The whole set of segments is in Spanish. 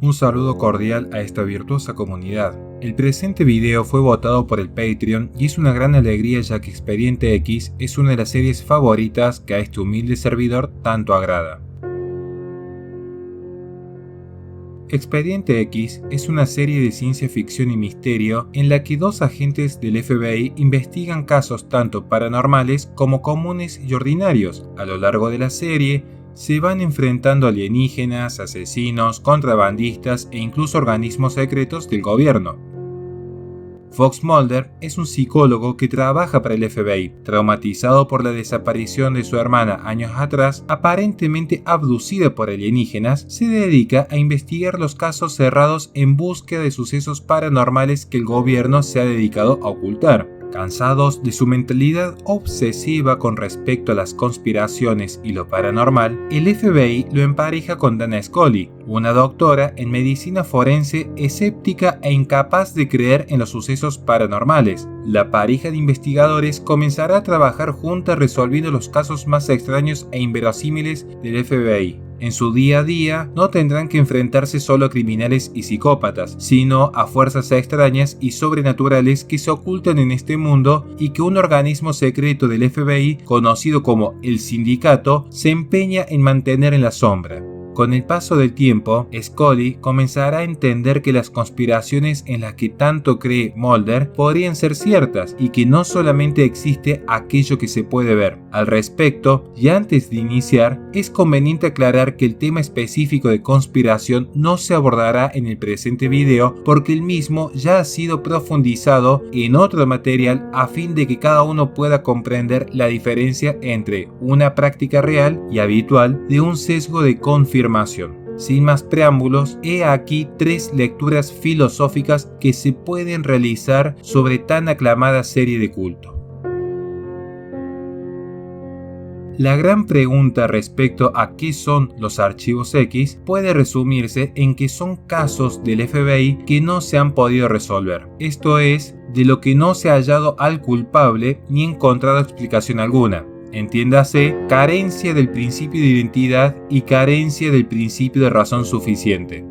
Un saludo cordial a esta virtuosa comunidad. El presente video fue votado por el Patreon y es una gran alegría ya que Expediente X es una de las series favoritas que a este humilde servidor tanto agrada. Expediente X es una serie de ciencia ficción y misterio en la que dos agentes del FBI investigan casos tanto paranormales como comunes y ordinarios. A lo largo de la serie, se van enfrentando alienígenas, asesinos, contrabandistas e incluso organismos secretos del gobierno. Fox Mulder es un psicólogo que trabaja para el FBI, traumatizado por la desaparición de su hermana años atrás, aparentemente abducida por alienígenas, se dedica a investigar los casos cerrados en búsqueda de sucesos paranormales que el gobierno se ha dedicado a ocultar. Cansados de su mentalidad obsesiva con respecto a las conspiraciones y lo paranormal, el FBI lo empareja con Dana Scully, una doctora en medicina forense escéptica e incapaz de creer en los sucesos paranormales. La pareja de investigadores comenzará a trabajar juntas resolviendo los casos más extraños e inverosímiles del FBI. En su día a día no tendrán que enfrentarse solo a criminales y psicópatas, sino a fuerzas extrañas y sobrenaturales que se ocultan en este mundo y que un organismo secreto del FBI, conocido como el Sindicato, se empeña en mantener en la sombra. Con el paso del tiempo, Scully comenzará a entender que las conspiraciones en las que tanto cree Mulder podrían ser ciertas y que no solamente existe aquello que se puede ver. Al respecto, y antes de iniciar, es conveniente aclarar que el tema específico de conspiración no se abordará en el presente video porque el mismo ya ha sido profundizado en otro material a fin de que cada uno pueda comprender la diferencia entre una práctica real y habitual de un sesgo de confirmación. Sin más preámbulos, he aquí 3 lecturas filosóficas que se pueden realizar sobre tan aclamada serie de culto. La gran pregunta respecto a qué son los archivos X puede resumirse en que son casos del FBI que no se han podido resolver. Esto es, de lo que no se ha hallado al culpable ni encontrado explicación alguna. Entiéndase, carencia del principio de identidad y carencia del principio de razón suficiente.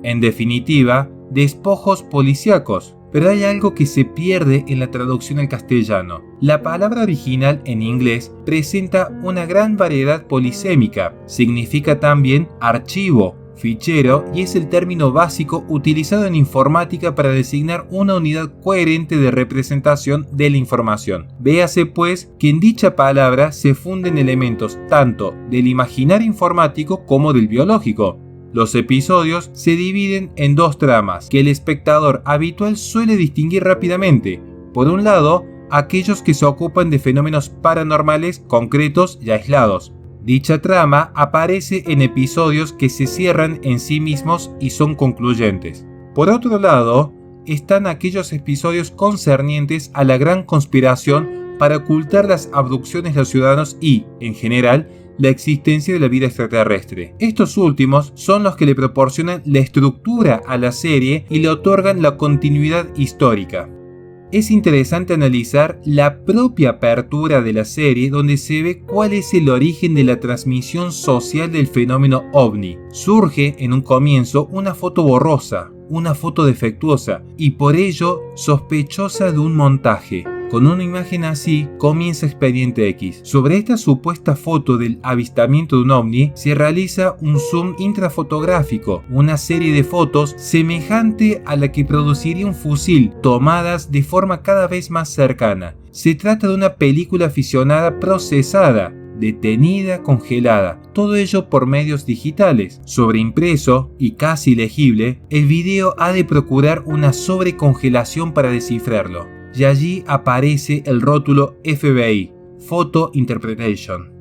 En definitiva, despojos policíacos. Pero hay algo que se pierde en la traducción al castellano. La palabra original en inglés presenta una gran variedad polisémica. Significa también archivo, fichero y es el término básico utilizado en informática para designar una unidad coherente de representación de la información. Véase pues que en dicha palabra se funden elementos tanto del imaginario informático como del biológico. Los episodios se dividen en 2 tramas que el espectador habitual suele distinguir rápidamente. Por un lado, aquellos que se ocupan de fenómenos paranormales concretos y aislados. Dicha trama aparece en episodios que se cierran en sí mismos y son concluyentes. Por otro lado, están aquellos episodios concernientes a la gran conspiración para ocultar las abducciones de los ciudadanos y, en general, la existencia de la vida extraterrestre. Estos últimos son los que le proporcionan la estructura a la serie y le otorgan la continuidad histórica. Es interesante analizar la propia apertura de la serie donde se ve cuál es el origen de la transmisión social del fenómeno ovni. Surge en un comienzo una foto borrosa, una foto defectuosa y por ello sospechosa de un montaje. Con una imagen así comienza Expediente X. Sobre esta supuesta foto del avistamiento de un ovni se realiza un zoom intrafotográfico, una serie de fotos semejante a la que produciría un fusil, tomadas de forma cada vez más cercana. Se trata de una película aficionada procesada, detenida, congelada, todo ello por medios digitales. Sobreimpreso y casi legible, el video ha de procurar una sobrecongelación para descifrarlo. Y allí aparece el rótulo FBI, Photo Interpretation.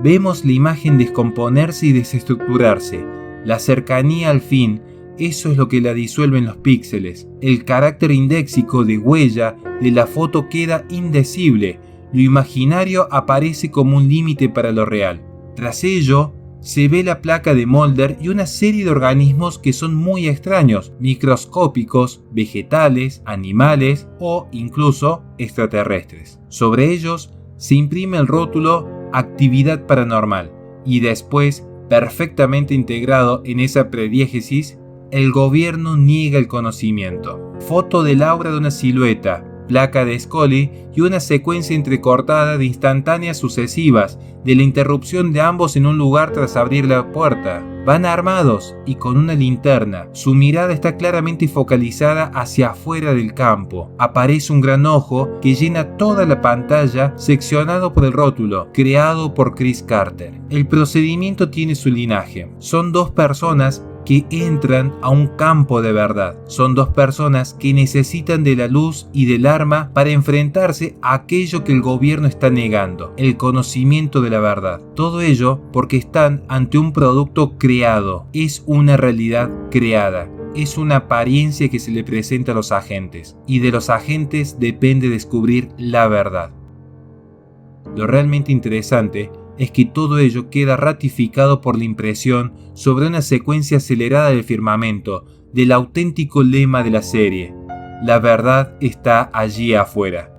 Vemos la imagen descomponerse y desestructurarse. La cercanía al fin, eso es lo que la disuelve en los píxeles. El carácter indéxico de huella de la foto queda indecible. Lo imaginario aparece como un límite para lo real. Tras ello, se ve la placa de Mulder y una serie de organismos que son muy extraños, microscópicos, vegetales, animales o incluso extraterrestres. Sobre ellos se imprime el rótulo Actividad Paranormal y después, perfectamente integrado en esa prediégesis, el gobierno niega el conocimiento. Foto del aura de una silueta, placa de Scully y una secuencia entrecortada de instantáneas sucesivas de la interrupción de ambos en un lugar tras abrir la puerta. Van armados y con una linterna. Su mirada está claramente focalizada hacia afuera del campo. Aparece un gran ojo que llena toda la pantalla, seccionado por el rótulo, creado por Chris Carter. El procedimiento tiene su linaje. Son dos personas que entran a un campo de verdad. Son dos personas que necesitan de la luz y del arma para enfrentarse a aquello que el gobierno está negando, el conocimiento de la verdad. Todo ello porque están ante un producto creado, es una realidad creada. Es una apariencia que se le presenta a los agentes, y de los agentes depende descubrir la verdad. Lo realmente interesante es que todo ello queda ratificado por la impresión sobre una secuencia acelerada del firmamento del auténtico lema de la serie: la verdad está allí afuera.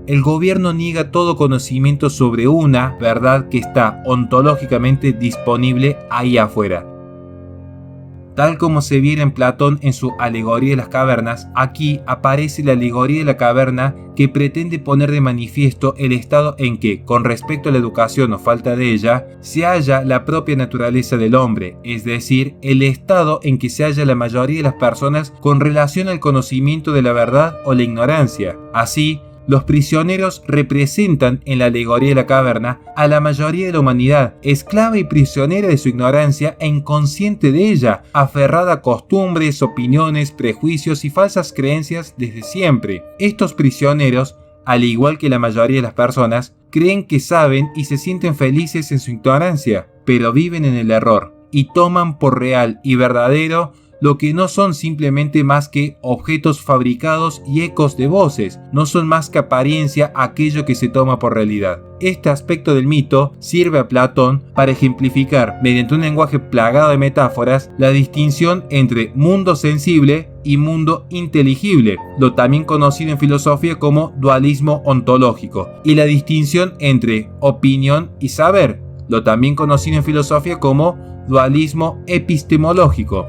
El gobierno niega todo conocimiento sobre una verdad que está ontológicamente disponible ahí afuera. Tal como se viera en Platón en su alegoría de las cavernas, aquí aparece la alegoría de la caverna que pretende poner de manifiesto el estado en que, con respecto a la educación o falta de ella, se halla la propia naturaleza del hombre, es decir, el estado en que se halla la mayoría de las personas con relación al conocimiento de la verdad o la ignorancia. Así, los prisioneros representan en la alegoría de la caverna a la mayoría de la humanidad, esclava y prisionera de su ignorancia e inconsciente de ella, aferrada a costumbres, opiniones, prejuicios y falsas creencias desde siempre. Estos prisioneros, al igual que la mayoría de las personas, creen que saben y se sienten felices en su ignorancia, pero viven en el error y toman por real y verdadero lo que no son simplemente más que objetos fabricados y ecos de voces, no son más que apariencia aquello que se toma por realidad. Este aspecto del mito sirve a Platón para ejemplificar, mediante un lenguaje plagado de metáforas, la distinción entre mundo sensible y mundo inteligible, lo también conocido en filosofía como dualismo ontológico, y la distinción entre opinión y saber, lo también conocido en filosofía como dualismo epistemológico.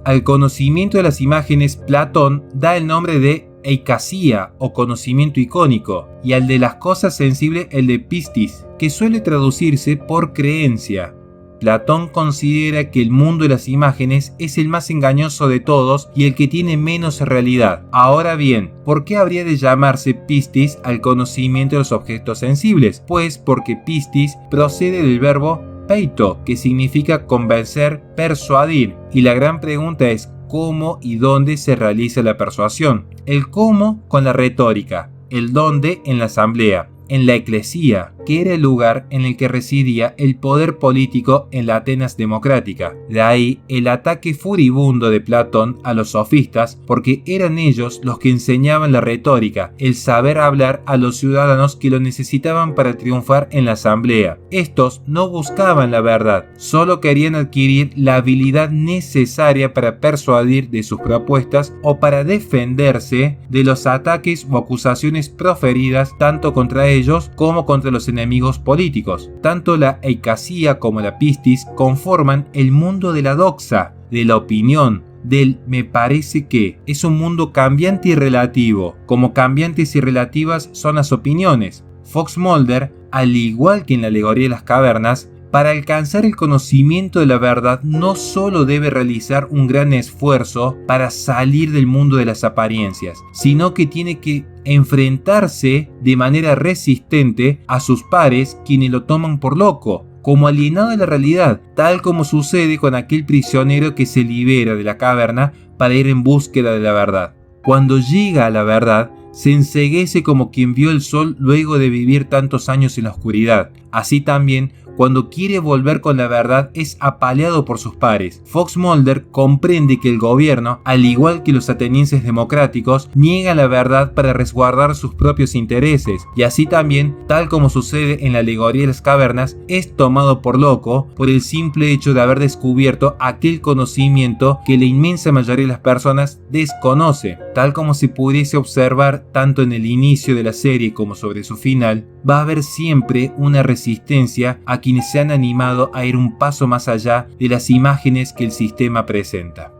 Al conocimiento de las imágenes, Platón da el nombre de eikasía o conocimiento icónico, y al de las cosas sensibles el de pistis, que suele traducirse por creencia. Platón considera que el mundo de las imágenes es el más engañoso de todos y el que tiene menos realidad. Ahora bien, ¿por qué habría de llamarse pistis al conocimiento de los objetos sensibles? Pues porque pistis procede del verbo peito, que significa convencer, persuadir, y la gran pregunta es cómo y dónde se realiza la persuasión. El cómo con la retórica, el dónde en la asamblea, en la eclesía, que era el lugar en el que residía el poder político en la Atenas democrática. De ahí el ataque furibundo de Platón a los sofistas, porque eran ellos los que enseñaban la retórica, el saber hablar a los ciudadanos que lo necesitaban para triunfar en la asamblea. Estos no buscaban la verdad, solo querían adquirir la habilidad necesaria para persuadir de sus propuestas o para defenderse de los ataques o acusaciones proferidas tanto contra ellos como contra los enemigos políticos. Tanto la eikasía como la pistis conforman el mundo de la doxa, de la opinión, del me parece que. Es un mundo cambiante y relativo, como cambiantes y relativas son las opiniones. Fox Mulder, al igual que en la alegoría de las cavernas, para alcanzar el conocimiento de la verdad no solo debe realizar un gran esfuerzo para salir del mundo de las apariencias, sino que tiene que enfrentarse de manera resistente a sus pares, quienes lo toman por loco, como alienado de la realidad, tal como sucede con aquel prisionero que se libera de la caverna para ir en búsqueda de la verdad. Cuando llega a la verdad, se enceguece como quien vio el sol luego de vivir tantos años en la oscuridad. Así también, cuando quiere volver con la verdad, es apaleado por sus pares. Fox Mulder comprende que el gobierno, al igual que los atenienses democráticos, niega la verdad para resguardar sus propios intereses, y así también, tal como sucede en la alegoría de las cavernas, es tomado por loco por el simple hecho de haber descubierto aquel conocimiento que la inmensa mayoría de las personas desconoce. Tal como se pudiese observar tanto en el inicio de la serie como sobre su final, va a haber siempre una resistencia a quienes se han animado a ir un paso más allá de las imágenes que el sistema presenta.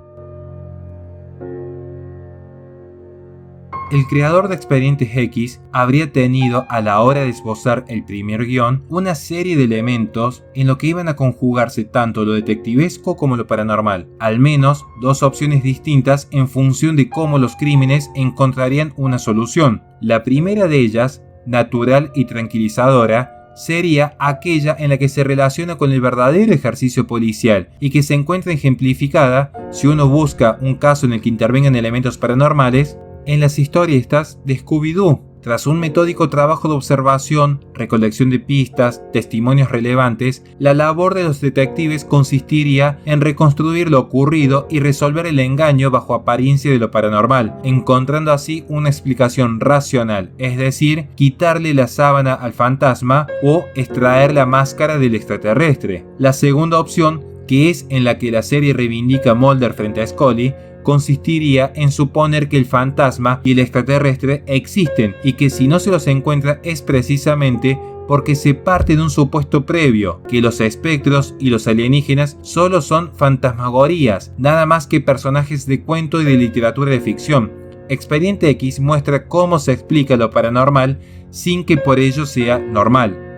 El creador de Expedientes X habría tenido, a la hora de esbozar el primer guión, una serie de elementos en lo que iban a conjugarse tanto lo detectivesco como lo paranormal, al menos dos opciones distintas en función de cómo los crímenes encontrarían una solución. La primera de ellas, natural y tranquilizadora, sería aquella en la que se relaciona con el verdadero ejercicio policial y que se encuentra ejemplificada si uno busca un caso en el que intervengan elementos paranormales en las historietas de Scooby-Doo. Tras un metódico trabajo de observación, recolección de pistas, testimonios relevantes, la labor de los detectives consistiría en reconstruir lo ocurrido y resolver el engaño bajo apariencia de lo paranormal, encontrando así una explicación racional, es decir, quitarle la sábana al fantasma o extraer la máscara del extraterrestre. La segunda opción, que es en la que la serie reivindica a Mulder frente a Scully, consistiría en suponer que el fantasma y el extraterrestre existen y que si no se los encuentra es precisamente porque se parte de un supuesto previo, que los espectros y los alienígenas solo son fantasmagorías, nada más que personajes de cuento y de literatura de ficción. Expediente X muestra cómo se explica lo paranormal sin que por ello sea normal.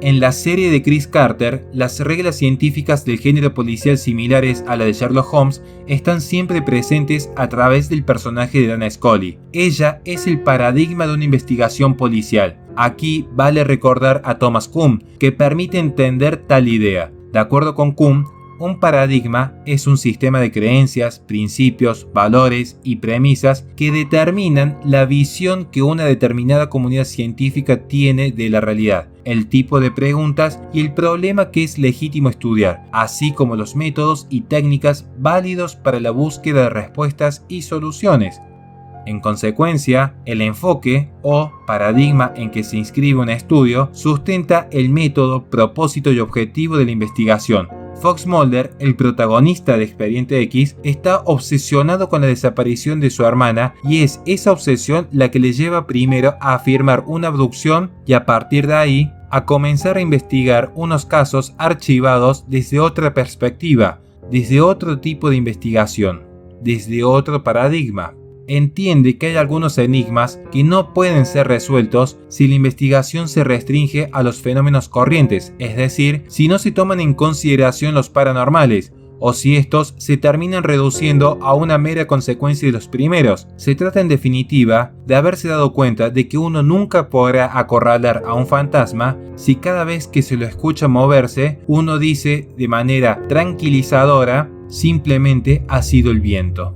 En la serie de Chris Carter, las reglas científicas del género policial similares a la de Sherlock Holmes están siempre presentes a través del personaje de Dana Scully. Ella es el paradigma de una investigación policial. Aquí vale recordar a Thomas Kuhn, que permite entender tal idea. De acuerdo con Kuhn, un paradigma es un sistema de creencias, principios, valores y premisas que determinan la visión que una determinada comunidad científica tiene de la realidad, el tipo de preguntas y el problema que es legítimo estudiar, así como los métodos y técnicas válidos para la búsqueda de respuestas y soluciones. En consecuencia, el enfoque o paradigma en que se inscribe un estudio sustenta el método, propósito y objetivo de la investigación. Fox Mulder, el protagonista de Expediente X, está obsesionado con la desaparición de su hermana y es esa obsesión la que le lleva primero a afirmar una abducción y a partir de ahí a comenzar a investigar unos casos archivados desde otra perspectiva, desde otro tipo de investigación, desde otro paradigma. Entiende que hay algunos enigmas que no pueden ser resueltos si la investigación se restringe a los fenómenos corrientes, es decir, si no se toman en consideración los paranormales, o si estos se terminan reduciendo a una mera consecuencia de los primeros. Se trata en definitiva de haberse dado cuenta de que uno nunca podrá acorralar a un fantasma si cada vez que se lo escucha moverse, uno dice de manera tranquilizadora, simplemente ha sido el viento.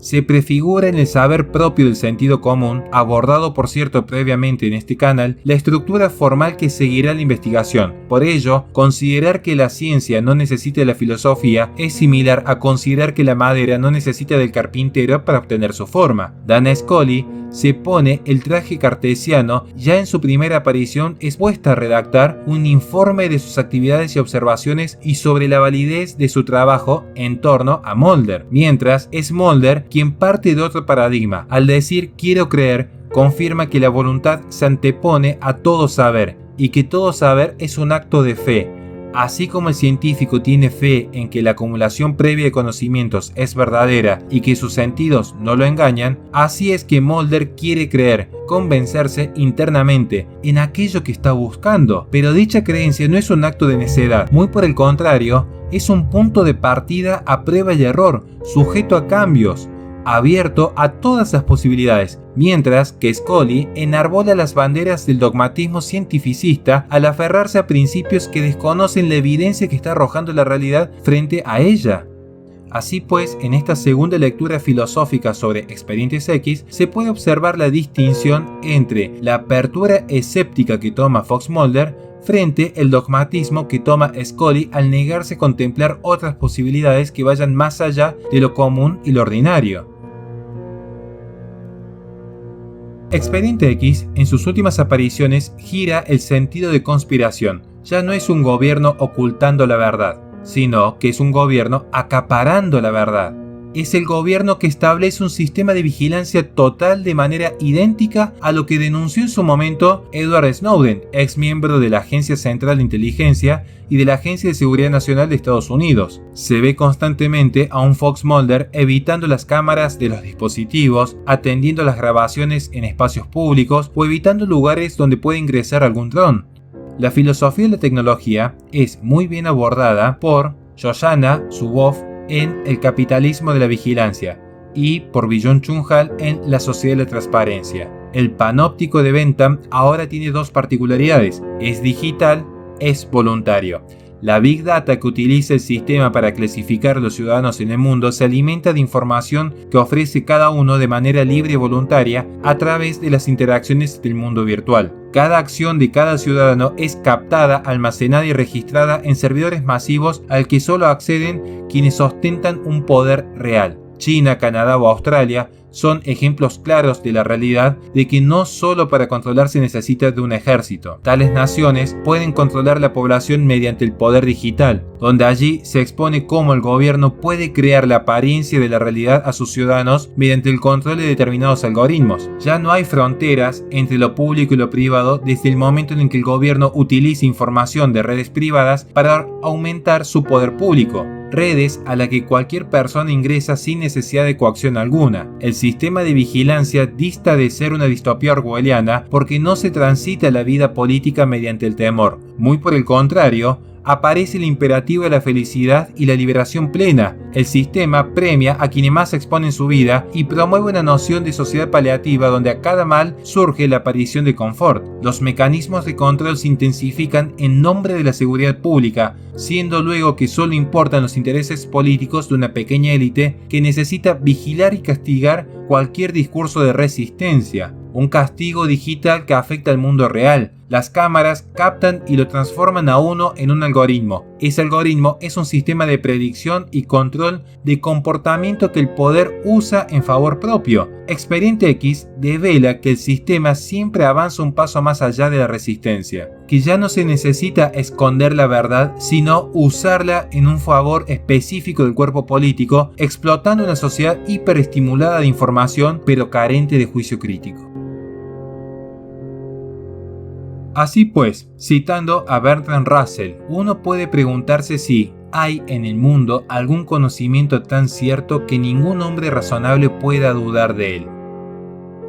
Se prefigura en el saber propio del sentido común, abordado por cierto previamente en este canal, la estructura formal que seguirá la investigación. Por ello, considerar que la ciencia no necesita de la filosofía es similar a considerar que la madera no necesita del carpintero para obtener su forma. Dana Scully se pone el traje cartesiano, ya en su primera aparición es puesta a redactar un informe de sus actividades y observaciones y sobre la validez de su trabajo en torno a Mulder, mientras es Mulder quien parte de otro paradigma. Al decir quiero creer, confirma que la voluntad se antepone a todo saber y que todo saber es un acto de fe. Así como el científico tiene fe en que la acumulación previa de conocimientos es verdadera y que sus sentidos no lo engañan, así es que Mulder quiere creer, convencerse internamente en aquello que está buscando. Pero dicha creencia no es un acto de necedad, muy por el contrario, es un punto de partida a prueba y error, sujeto a cambios, abierto a todas las posibilidades, mientras que Scully enarbola las banderas del dogmatismo cientificista al aferrarse a principios que desconocen la evidencia que está arrojando la realidad frente a ella. Así pues, en esta segunda lectura filosófica sobre Expedientes X, se puede observar la distinción entre la apertura escéptica que toma Fox Mulder frente al dogmatismo que toma Scully al negarse a contemplar otras posibilidades que vayan más allá de lo común y lo ordinario. Expediente X, en sus últimas apariciones, gira el sentido de conspiración. Ya no es un gobierno ocultando la verdad, sino que es un gobierno acaparando la verdad. es el gobierno que establece un sistema de vigilancia total de manera idéntica a lo que denunció en su momento Edward Snowden, ex miembro de la Agencia Central de Inteligencia y de la Agencia de Seguridad Nacional de Estados Unidos. Se ve constantemente a un Fox Mulder evitando las cámaras de los dispositivos, atendiendo las grabaciones en espacios públicos o evitando lugares donde puede ingresar algún dron. La filosofía de la tecnología es muy bien abordada por Shoshana Zuboff en El capitalismo de la vigilancia y por Byung-Chul Han en La sociedad de la transparencia. El panóptico de Bentham ahora tiene dos particularidades: es digital, es voluntario. La Big Data que utiliza el sistema para clasificar a los ciudadanos en el mundo se alimenta de información que ofrece cada uno de manera libre y voluntaria a través de las interacciones del mundo virtual. Cada acción de cada ciudadano es captada, almacenada y registrada en servidores masivos al que solo acceden quienes ostentan un poder real. China, Canadá o Australia son ejemplos claros de la realidad de que no solo para controlar se necesita de un ejército. Tales naciones pueden controlar la población mediante el poder digital, donde allí se expone cómo el gobierno puede crear la apariencia de la realidad a sus ciudadanos mediante el control de determinados algoritmos. Ya no hay fronteras entre lo público y lo privado desde el momento en que el gobierno utiliza información de redes privadas para aumentar su poder público. Redes a la que cualquier persona ingresa sin necesidad de coacción alguna. El sistema de vigilancia dista de ser una distopía orwelliana porque no se transita la vida política mediante el temor. Muy por el contrario, aparece el imperativo de la felicidad y la liberación plena. El sistema premia a quienes más exponen su vida y promueve una noción de sociedad paliativa donde a cada mal surge la aparición de confort. Los mecanismos de control se intensifican en nombre de la seguridad pública, siendo luego que solo importan los intereses políticos de una pequeña élite que necesita vigilar y castigar cualquier discurso de resistencia. Un castigo digital que afecta al mundo real. Las cámaras captan y lo transforman a uno en un algoritmo. Ese algoritmo es un sistema de predicción y control de comportamiento que el poder usa en favor propio. Expediente X devela que el sistema siempre avanza un paso más allá de la resistencia, que ya no se necesita esconder la verdad, sino usarla en un favor específico del cuerpo político, explotando una sociedad hiperestimulada de información pero carente de juicio crítico. Así pues, citando a Bertrand Russell, uno puede preguntarse si hay en el mundo algún conocimiento tan cierto que ningún hombre razonable pueda dudar de él.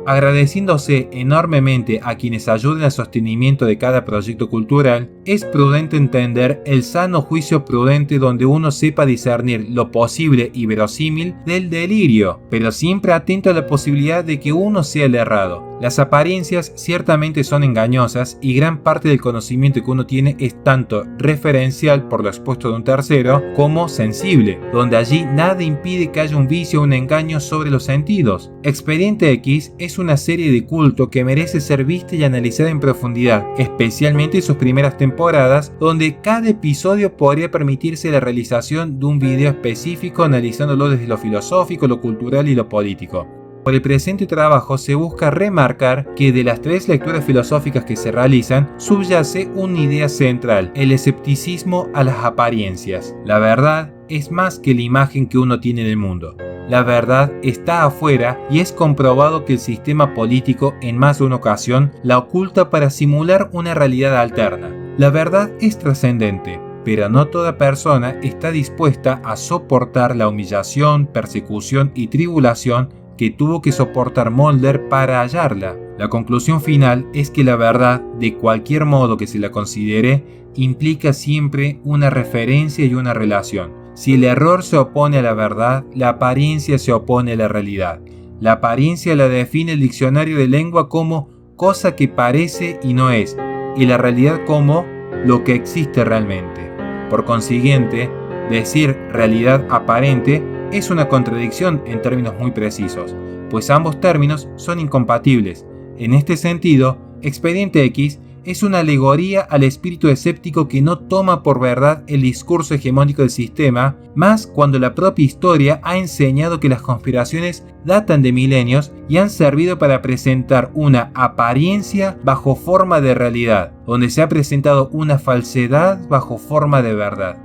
Agradeciéndose enormemente a quienes ayuden al sostenimiento de cada proyecto cultural, es prudente entender el sano juicio prudente donde uno sepa discernir lo posible y verosímil del delirio, pero siempre atento a la posibilidad de que uno sea el errado. Las apariencias ciertamente son engañosas y gran parte del conocimiento que uno tiene es tanto referencial por lo expuesto de un tercero como sensible, donde allí nada impide que haya un vicio o un engaño sobre los sentidos. Expediente X es una serie de culto que merece ser vista y analizada en profundidad, especialmente sus primeras temporadas, donde cada episodio podría permitirse la realización de un video específico analizándolo desde lo filosófico, lo cultural y lo político. Por el presente trabajo se busca remarcar que de las 3 lecturas filosóficas que se realizan, subyace una idea central: el escepticismo a las apariencias. La verdad es más que la imagen que uno tiene del mundo. La verdad está afuera y es comprobado que el sistema político en más de una ocasión la oculta para simular una realidad alterna. La verdad es trascendente, pero no toda persona está dispuesta a soportar la humillación, persecución y tribulación que tuvo que soportar Mulder para hallarla. La conclusión final es que la verdad, de cualquier modo que se la considere, implica siempre una referencia y una relación. Si el error se opone a la verdad, la apariencia se opone a la realidad. La apariencia la define el diccionario de lengua como cosa que parece y no es, y la realidad como lo que existe realmente. Por consiguiente, decir realidad aparente es una contradicción en términos muy precisos, pues ambos términos son incompatibles. En este sentido, Expediente X es una alegoría al espíritu escéptico que no toma por verdad el discurso hegemónico del sistema, más cuando la propia historia ha enseñado que las conspiraciones datan de milenios y han servido para presentar una apariencia bajo forma de realidad, donde se ha presentado una falsedad bajo forma de verdad.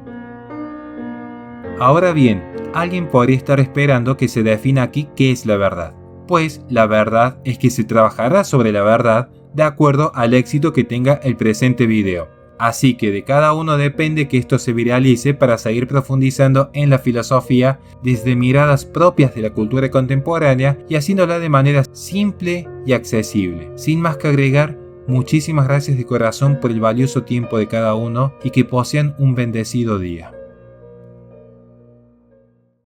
Ahora bien, Alguien podría estar esperando que se defina aquí qué es la verdad. Pues la verdad es que se trabajará sobre la verdad de acuerdo al éxito que tenga el presente video. Así que de cada uno depende que esto se viralice para seguir profundizando en la filosofía desde miradas propias de la cultura contemporánea y haciéndola de manera simple y accesible. Sin más que agregar, muchísimas gracias de corazón por el valioso tiempo de cada uno y que posean un bendecido día.